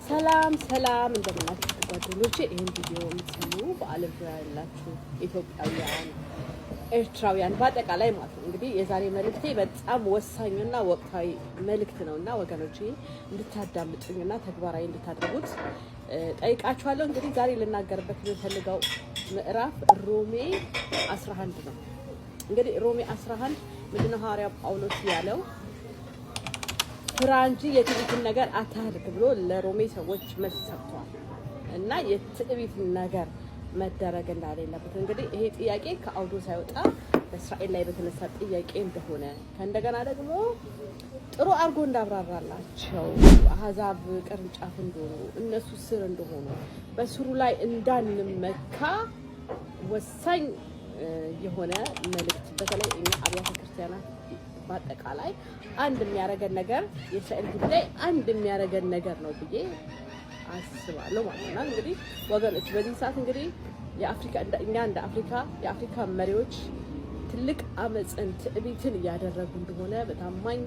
ሰላም እንደምናችሁ ጓደኞቼ ይሄን ቪዲዮ የምትሰሙ በዓለም ዙሪያ ያላችሁ ኢትዮጵያውያን ኤርትራውያን በአጠቃላይ ማለት ነው እንግዲህ የዛሬ መልእክቴ በጣም ወሳኝና ወቅታዊ መልእክት ነውና ወገኖቼ እንድታዳምጡኝና ተግባራዊ እንድታደርጉት ጠይቃችኋለሁ። እንግዲህ ዛሬ ልናገርበት የምፈልገው ምዕራፍ ሮሜ 11 ነው። እንግዲህ ሮሜ 11 ምንድነው ሐዋርያው ጳውሎስ ያለው? ፍራ እንጂ የትዕቢትን ነገር አታድርግ ብሎ ለሮሜ ሰዎች መልስ ሰጥቷል። እና የትዕቢትን ነገር መደረግ እንዳሌለበት እንግዲህ ይሄ ጥያቄ ከአውዶ ሳይወጣ በእስራኤል ላይ በተነሳ ጥያቄ እንደሆነ ከእንደገና ደግሞ ጥሩ አርጎ እንዳብራራላቸው አህዛብ ቅርንጫፍ እንደሆኑ እነሱ ስር እንደሆኑ በስሩ ላይ እንዳንመካ ወሳኝ የሆነ መልእክት በተለይ እኛ አብያተ ክርስቲያናት በአጠቃላይ አንድ የሚያረገን ነገር የእስራኤል ጉዳይ አንድ የሚያረገን ነገር ነው ብዬ አስባለሁ ማለት ነው። እንግዲህ ወገኖች በዚህ ሰዓት እንግዲህ እኛ እንደ የአፍሪካ መሪዎች ትልቅ አመፅን ትዕቢትን እያደረጉ እንደሆነ በታማኝ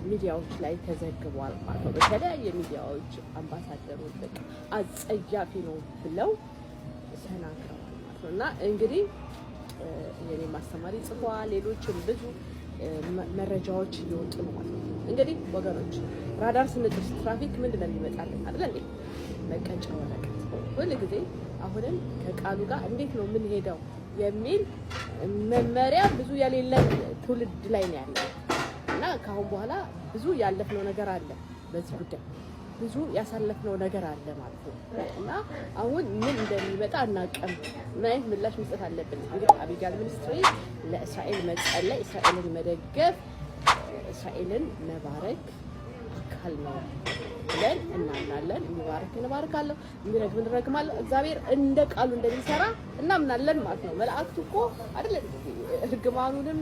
ሚዲያዎች ላይ ተዘግቧል ማለት ነው። በተለያየ ሚዲያዎች አምባሳደሮች በቃ አጸያፊ ነው ብለው ተናግረዋል ማለት ነው። እና እንግዲህ የኔ ማስተማሪ ጽፏል፣ ሌሎችም ብዙ መረጃዎች እየወጡ ነው ማለት ነው። እንግዲህ ወገኖች ራዳር ስንጥስ ትራፊክ ምንድነው የሚመጣልን አይደል እንዴ? መቀጫ ወረቀት ሁሉ ጊዜ አሁንም ከቃሉ ጋር እንዴት ነው ምን ሄደው የሚል መመሪያ ብዙ የሌለን ትውልድ ላይ ነው ያለው እና ካሁን በኋላ ብዙ ያለፍነው ነገር አለ፣ በዚህ ጉዳይ ብዙ ያሳለፍነው ነገር አለ ማለት ነው። እና አሁን ምን እንደሚመጣ አናውቅም። ምን አይነት ምላሽ መስጠት አለብን? እንግዲህ አቢጋል ሚኒስትሪ ለእስራኤል መጸለይ፣ እስራኤልን መደገፍ፣ እስራኤልን መባረክ አካል ነው ብለን እናምናለን። እንባርካለሁ፣ የሚረግም እንረግማለሁ። እግዚአብሔር እንደ ቃሉ እንደሚሰራ እናምናለን ማለት ነው። መላእክቱ እኮ አይደለም እርግማኑንም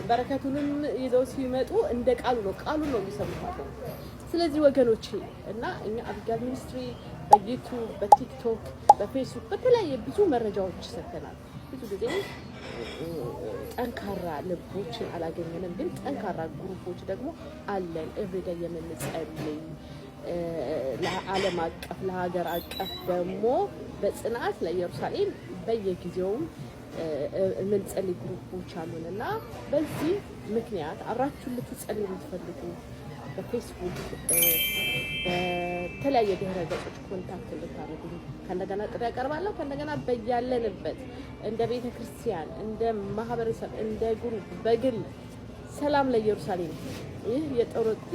በረከቱንም ይዘው ሲመጡ እንደ ቃሉ ነው የሚሰሩት ማለት ነው። ስለዚህ ወገኖቼ እና እኛ አቢጋል ሚኒስትሪ በዩቲዩብ፣ በቲክቶክ፣ በፌስቡክ በተለያየ ብዙ መረጃዎች ሰጥተናል። ብዙ ጊዜ ጠንካራ ልቦችን አላገኘንም፣ ግን ጠንካራ ግሩፖች ደግሞ አለን። ኤቭሪዴይ የምንጸልይ ለዓለም አቀፍ ለሀገር አቀፍ ደግሞ በጽናት ለኢየሩሳሌም በየጊዜውም የምንጸልይ ግሩፖች አሉን እና በዚህ ምክንያት አብራችሁን ልትጸልዩ የምትፈልጉ በፌስቡክ በተለያየ ድህረ ገጾች ኮንታክት ልታደርጉ ከእንደገና ጥሪ ያቀርባለሁ። ከእንደገና በያለንበት እንደ ቤተ ክርስቲያን፣ እንደ ማህበረሰብ፣ እንደ ግሩፕ፣ በግል ሰላም ለኢየሩሳሌም ይህ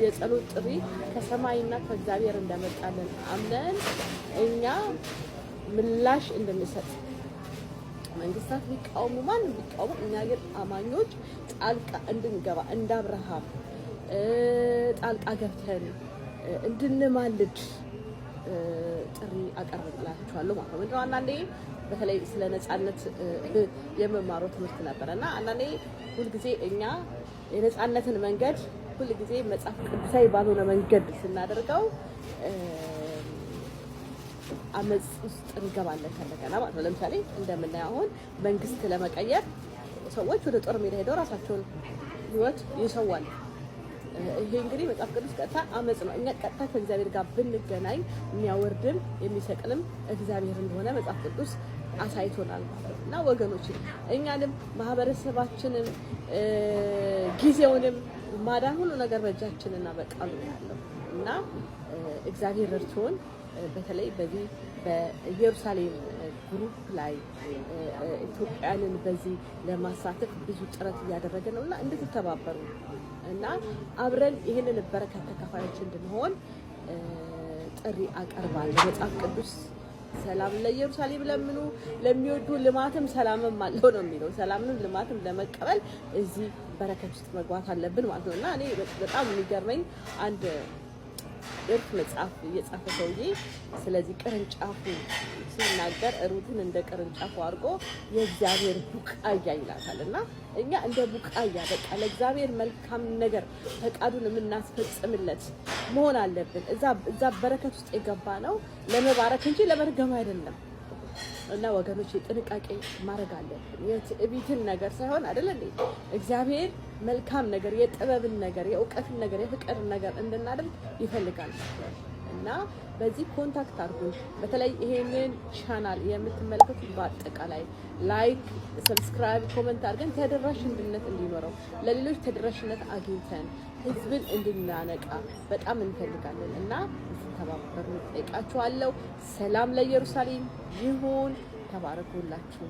የጸሎት ጥሪ ከሰማይና ከእግዚአብሔር እንደመጣለን አምነን እኛ ምላሽ እንድንሰጥ መንግስታት ቢቃወሙ ማንም ቢቃወሙ እኛ ግን አማኞች ጣልቃ እንድንገባ እንደ አብርሃም ጣልቃ ገብተን እንድንማልድ ጥሪ አቀርብላችኋለሁ ማለት ነው። ምንድነው አንዳንዴ በተለይ ስለ ነጻነት የመማረው ትምህርት ነበርና አንዳንዴ ሁልጊዜ እኛ የነጻነትን መንገድ ሁልጊዜ መጽሐፍ ቅዱሳዊ ባልሆነ መንገድ ስናደርገው አመጽ ውስጥ እንገባለን ከእንደገና ማለት ነው። ለምሳሌ እንደምናየው አሁን መንግስት ለመቀየር ሰዎች ወደ ጦር ሜዳ ሄደው ራሳቸውን ህይወት ይሰዋል። ይሄ እንግዲህ መጽሐፍ ቅዱስ ቀጥታ አመጽ ነው። እኛ ቀጥታ ከእግዚአብሔር ጋር ብንገናኝ የሚያወርድም የሚሰቅልም እግዚአብሔር እንደሆነ መጽሐፍ ቅዱስ አሳይቶናል ማለት እና ወገኖች እኛንም ማህበረሰባችንን ጊዜውንም ማዳን ሁሉ ነገር በእጃችንና በቃሉ ያለው እና እግዚአብሔር ረድቶን በተለይ በዚህ በኢየሩሳሌም ግሩፕ ላይ ኢትዮጵያንን በዚህ ለማሳተፍ ብዙ ጥረት እያደረገ ነው እና እንድትተባበሩ እና አብረን ይሄንን በረከት ተካፋዮች እንድንሆን ጥሪ አቀርባለሁ። መጽሐፍ ቅዱስ ሰላም ለኢየሩሳሌም ለምኑ ለሚወዱ ልማትም ሰላምም አለው ነው የሚለው። ሰላምንም ልማትም ለመቀበል እዚህ በረከት ውስጥ መግባት አለብን ማለት ነው እና እኔ በጣም የሚገርመኝ አንድ እርፍ መጽሐፍ እየጻፈ ሰውዬ ስለዚህ ቅርንጫፉ ሲናገር ሩትን እንደ ቅርንጫፉ አድርጎ የእግዚአብሔር ቡቃያ ይላታል እና እኛ እንደ ቡቃያ በቃ ለእግዚአብሔር መልካም ነገር ፈቃዱን የምናስፈጽምለት መሆን አለብን። እዛ በረከት ውስጥ የገባ ነው ለመባረክ እንጂ ለመርገም አይደለም። እና ወገኖች ጥንቃቄ ማድረግ አለብን። የትዕቢትን ነገር ሳይሆን አይደል እንዴ እግዚአብሔር መልካም ነገር፣ የጥበብን ነገር፣ የእውቀትን ነገር፣ የፍቅርን ነገር እንድናደርግ ይፈልጋል። እና እና በዚህ ኮንታክት አድርጉን። በተለይ ይሄንን ቻናል የምትመለከቱት በአጠቃላይ ላይክ፣ ሰብስክራይብ፣ ኮሜንት አድርገን ተደራሽነት እንዲኖረው ለሌሎች ተደራሽነት አግኝተን ህዝብን እንድናነቃ በጣም እንፈልጋለን እና ተባበሩ ጠይቃችኋለሁ። ሰላም ለኢየሩሳሌም ይሁን። ተባረኩላችሁ።